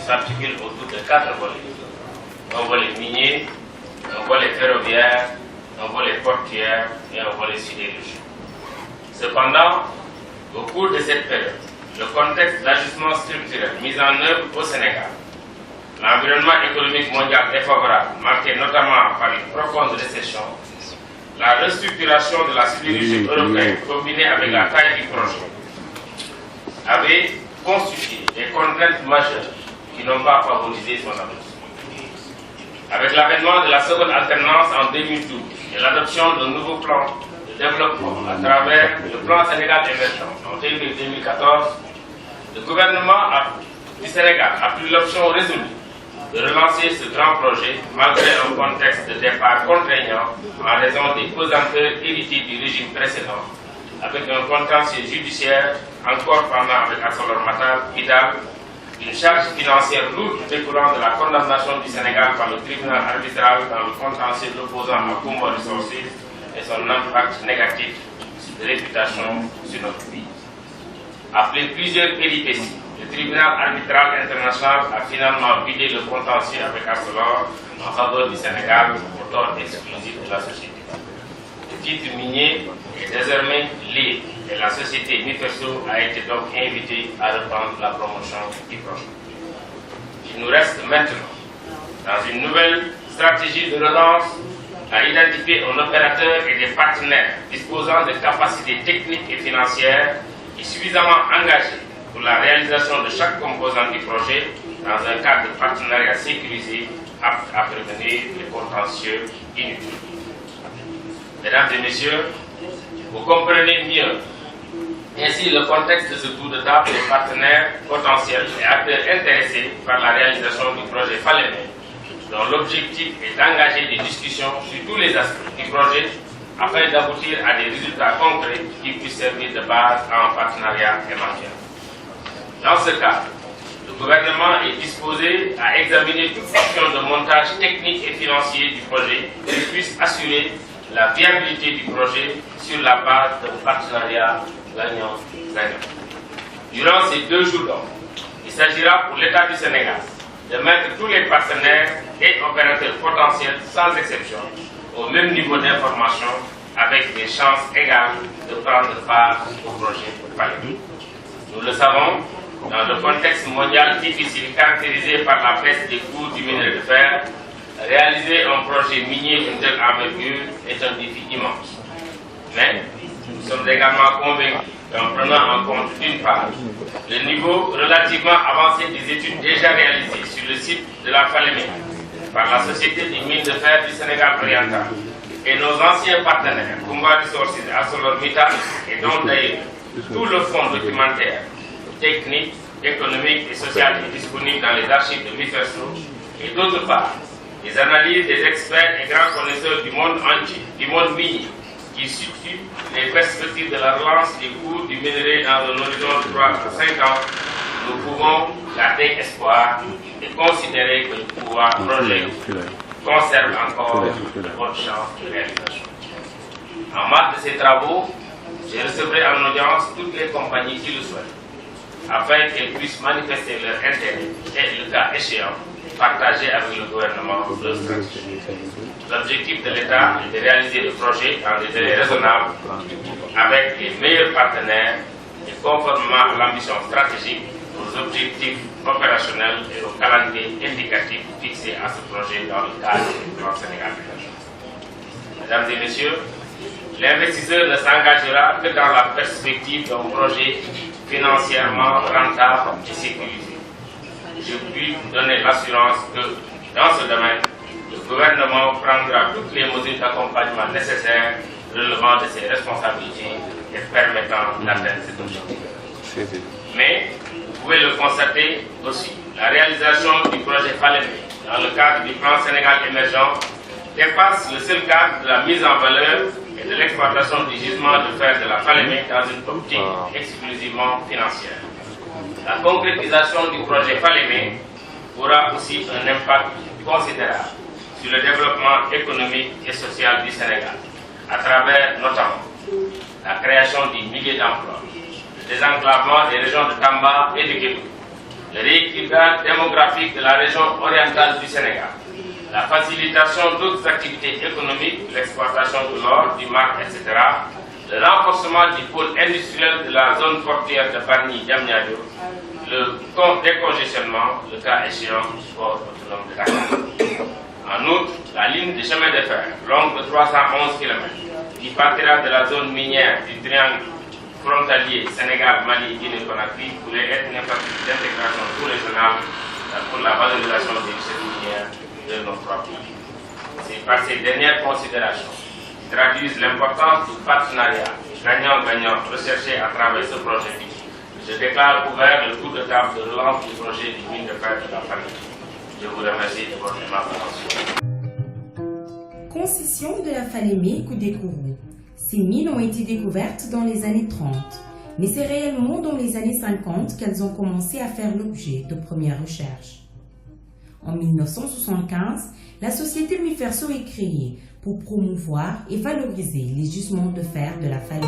s'articule autour de 4 volets. Un volet minier, un volet ferroviaire, un volet portuaire et un volet sidérurgique. Cependant, au cours de cette période, le contexte d'ajustement structurel mis en œuvre au Sénégal, l'environnement économique mondial défavorable, marqué notamment par une profonde récession, la restructuration de la sidérurgie européenne combinée avec la taille du projet, avait constitué des contraintes majeures qui n'ont pas favorisé son avancement. Avec l'avènement de la seconde alternance en 2012 et l'adoption d'un nouveau plan de développement à travers le plan Sénégal émergent en février 2014, le gouvernement du Sénégal a pris l'option résolue de relancer ce grand projet malgré un contexte de départ contraignant en raison des pesanteurs héritées du régime précédent, avec un contentieux judiciaire encore pendant avec ArcelorMittal, une charge financière lourde découlant de la condamnation du Sénégal par le tribunal arbitral dans le contentieux l'opposant à Kumba Resources et son impact négatif de réputation sur notre pays. Après plusieurs péripéties, le tribunal arbitral international a finalement vidé le contentieux avec Arcelor en faveur du Sénégal au tort exclusif de la société. Le titre minier est désormais lié et la société Miferso a été donc invitée à reprendre la promotion du projet. Il nous reste maintenant, dans une nouvelle stratégie de relance, à identifier un opérateur et des partenaires disposant de capacités techniques et financières et suffisamment engagés pour la réalisation de chaque composant du projet dans un cadre de partenariat sécurisé apte à prévenir les contentieux inutiles. Mesdames et messieurs, vous comprenez mieux ainsi le contexte de ce tour de table des partenaires potentiels et acteurs intéressés par la réalisation du projet Falémé, dont l'objectif est d'engager des discussions sur tous les aspects du projet afin d'aboutir à des résultats concrets qui puissent servir de base à un partenariat éventuel. Dans ce cadre, le gouvernement est disposé à examiner toute option de montage technique et financier du projet qui puisse assurer la viabilité du projet sur la base d'un partenariat gagnant-gagnant. Durant ces 2 jours d'or, il s'agira pour l'État du Sénégal de mettre tous les partenaires et opérateurs potentiels, sans exception, au même niveau d'information, avec des chances égales de prendre part au projet Falémé. Nous le savons, dans le contexte mondial difficile caractérisé par la baisse des cours du minerai de fer, réaliser un projet minier d'une telle envergure est un défi immense. Mais nous sommes également convaincus qu'en prenant en compte d'une part le niveau relativement avancé des études déjà réalisées sur le site de la Falémé par la Société des mines de fer du Sénégal oriental et nos anciens partenaires, Kumba Resources et ArcelorMittal, et dont d'ailleurs tout le fonds documentaire, technique, économique et social est disponible dans les archives de Miferso, et d'autre part, les analyses des experts et grands connaisseurs du monde entier, du monde minier, qui situent les perspectives de la relance des cours du minerai dans un horizon de 3 à 5 ans, nous pouvons garder espoir et considérer que le pouvoir projet conserve encore de bonnes chances de réalisation. En marge de ces travaux, je recevrai en audience toutes les compagnies qui le souhaitent, afin qu'elles puissent manifester leur intérêt et, le cas échéant, partager avec le gouvernement leur stratégie. L'objectif de l'État est de réaliser le projet dans des délais raisonnables, avec les meilleurs partenaires et conformément à l'ambition stratégique, aux objectifs opérationnels et au calendrier indicatif fixé à ce projet dans le cadre du plan Sénégal émergent. Mesdames et messieurs, l'investisseur ne s'engagera que dans la perspective d'un projet financièrement rentable et sécurisé. Je puis vous donner l'assurance que, dans ce domaine, le gouvernement prendra toutes les mesures d'accompagnement nécessaires relevant de ses responsabilités et permettant d'atteindre cet objectif. Mais, vous pouvez le constater aussi, la réalisation du projet Falémé dans le cadre du plan Sénégal émergent dépasse le seul cadre de la mise en valeur et de l'exploitation du gisement de fer de la Falémé dans une optique exclusivement financière. La concrétisation du projet Falémé aura aussi un impact considérable sur le développement économique et social du Sénégal, à travers notamment la création de milliers d'emplois, le désenclavement des régions de Tamba et de Kédougou, le rééquilibrage démographique de la région orientale du Sénégal, la facilitation d'autres activités économiques, l'exploitation de l'or, du marbre, etc., le renforcement du pôle industriel de la zone portuaire de Bargny-Diamniadio, le décongestionnement, le cas échéant du port autonome de Dakar. En outre, la ligne de chemin de fer, longue de 311 km, qui partira de la zone minière du triangle frontalier Sénégal, Mali, Guinée-Conakry, pourrait être une infrastructure d'intégration sous-régionale pour la valorisation des richesses minières de nos trois pays. C'est par ces dernières considérations qui traduisent l'importance du partenariat gagnant-gagnant recherché à travers ce projet. Je déclare ouvert le tour de table de relance du projet du mine de fer de la famille. Je vous remercie de votre attention. Concession de la Falémé Koudékourou. Ces mines ont été découvertes dans les années 30, mais c'est réellement dans les années 50 qu'elles ont commencé à faire l'objet de premières recherches. En 1975, la société Miferso est créée pour promouvoir et valoriser les gisements de fer de la Falémé.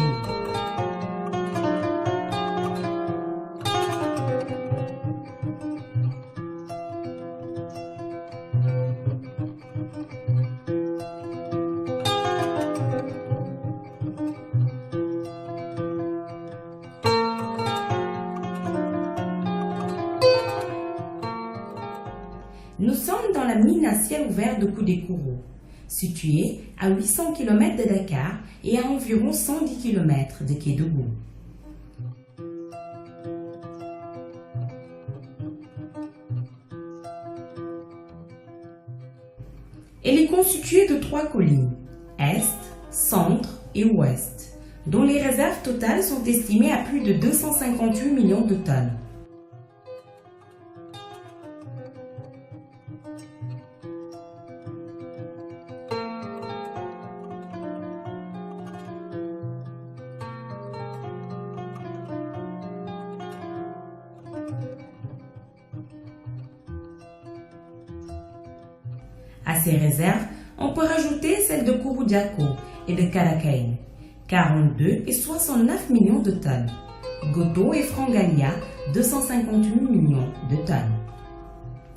Nous sommes dans la mine à ciel ouvert de Koudékourou, située à 800 km de Dakar et à environ 110 km de Kédougou. Elle est constituée de 3 collines, Est, Centre et Ouest, dont les réserves totales sont estimées à plus de 258 millions de tonnes. À ces réserves, on peut rajouter celles de Kouroudiako et de Karakaïne, 42 et 69 millions de tonnes. Goto et Frangalia, 258 millions de tonnes.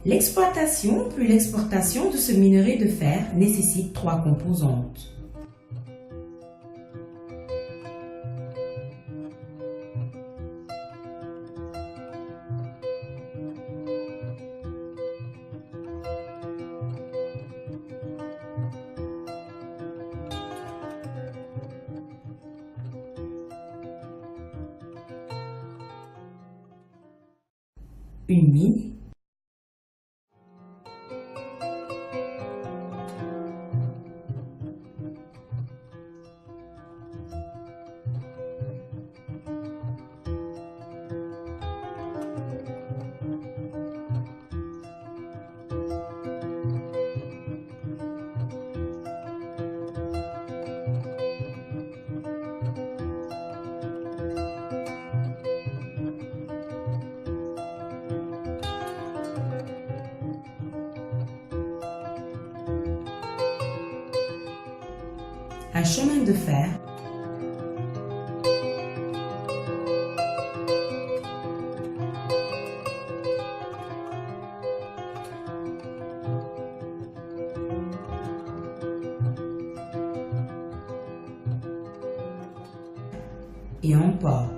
L'exploitation puis l'exportation de ce minerai de fer nécessite 3 composantes. Une mine, un chemin de fer, et un port.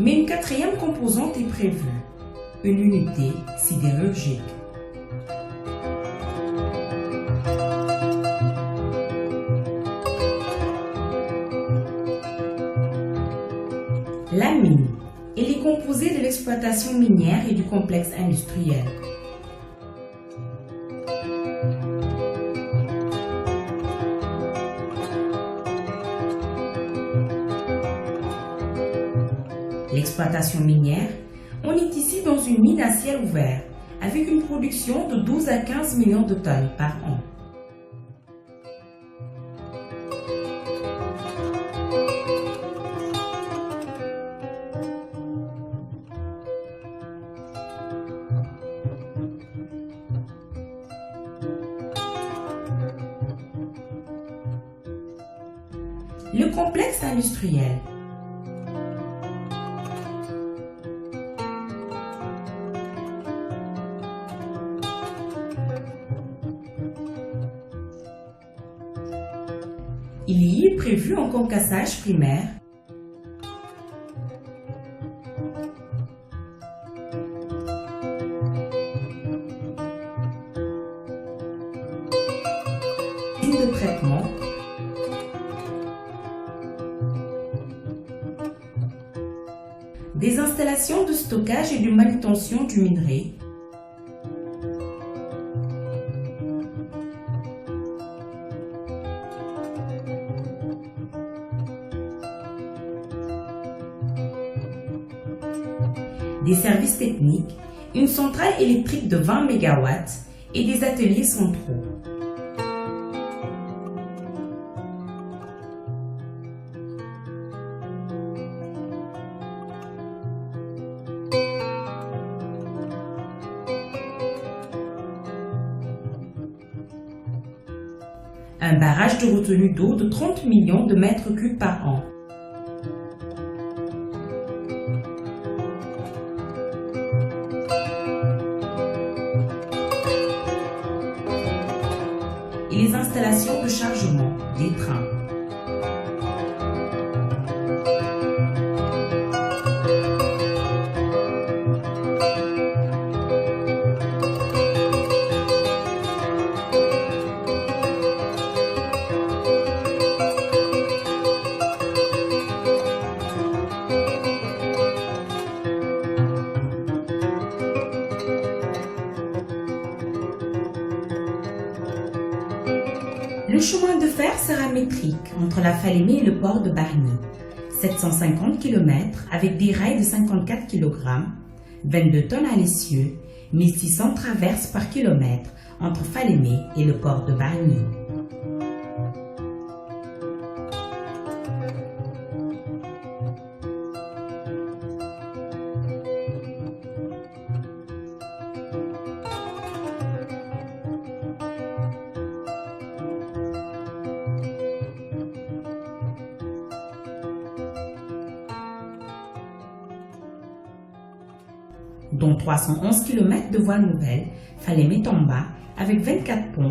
Mais une quatrième composante est prévue, une unité sidérurgique. La mine, elle est composée de l'exploitation minière et du complexe industriel. L'exploitation minière, on est ici dans une mine à ciel ouvert, avec une production de 12 à 15 millions de tonnes par an. Le complexe industriel. Il y est prévu un concassage primaire, de traitement, des installations de stockage et de manutention du minerai, des services techniques, une centrale électrique de 20 MW et des ateliers centraux. Un barrage de retenue d'eau de 30 millions de mètres cubes par an. Et les installations de chargement des trains. Le chemin de fer sera métrique entre la Falémé et le port de Bargny. 750 km avec des rails de 54 kg, 22 tonnes à l'essieu, 1600 traverses par kilomètre entre Falémé et le port de Bargny. Dont 311 km de voies nouvelles, Falémé-Tamba, avec 24 ponts.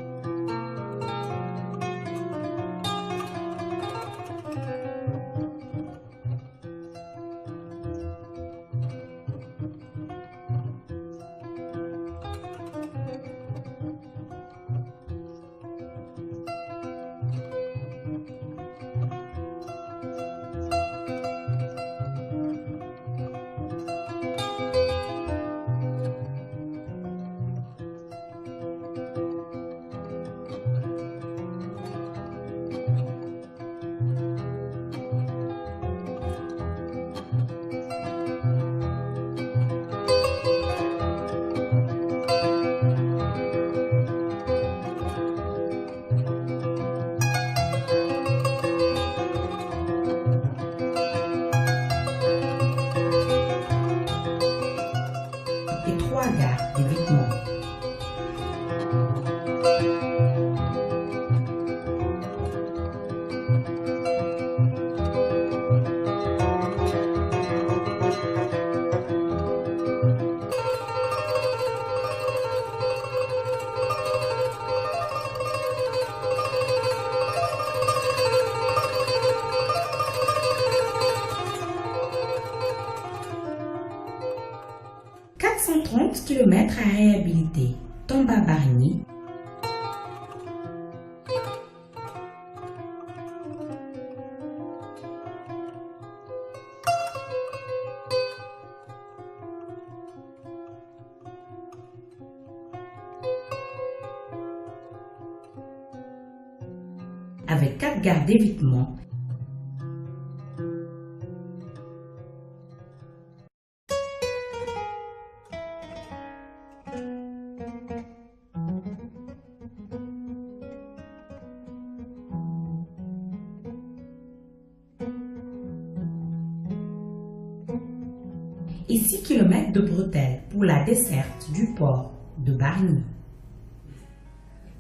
Et 3 gares d'évitement. ...430 km à réhabiliter, Tamba-Bargny, avec 4 gares d'évitement. Et 6 km de bretelles pour la desserte du port de Bargny.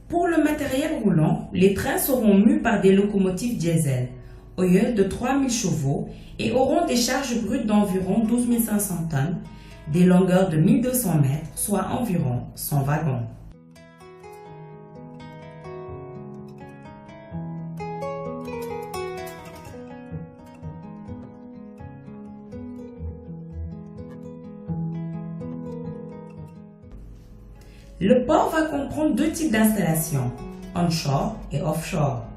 Pour le matériel roulant, les trains seront mus par des locomotives diesel, au lieu de 3000 chevaux et auront des charges brutes d'environ 12 500 tonnes, des longueurs de 1200 mètres, soit environ 100 wagons. Le port va comprendre deux types d'installations, onshore et offshore.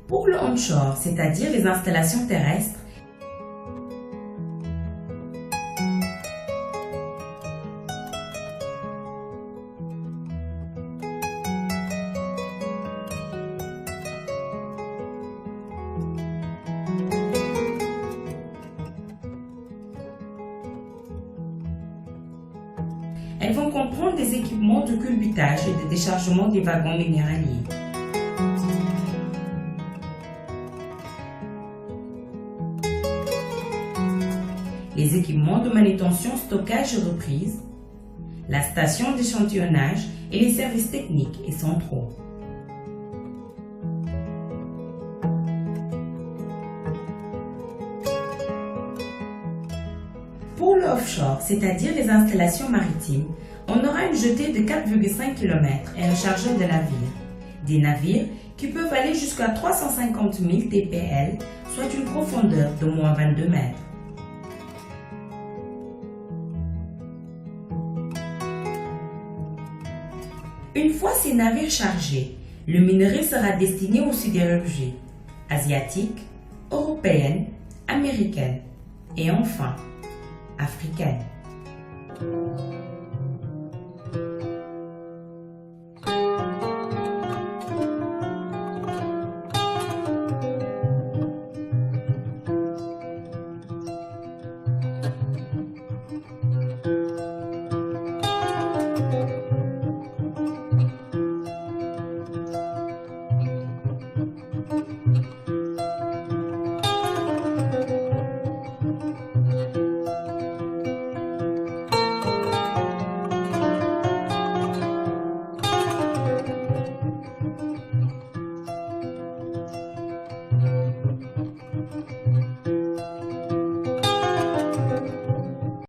Pour le onshore, c'est-à-dire les installations terrestres, elles vont comprendre des équipements de culbutage et de déchargement des wagons minéraliers. Les équipements de manutention, stockage et reprise, la station d'échantillonnage et les services techniques et centraux. Pour le offshore, c'est-à-dire les installations maritimes, on aura une jetée de 4,5 km et un chargeur de navires. Des navires qui peuvent aller jusqu'à 350 000 TPL, soit une profondeur de moins 22 mètres. Une fois ces navires chargés, le minerai sera destiné aux sidérurgies asiatiques, européennes, américaines et enfin africaines.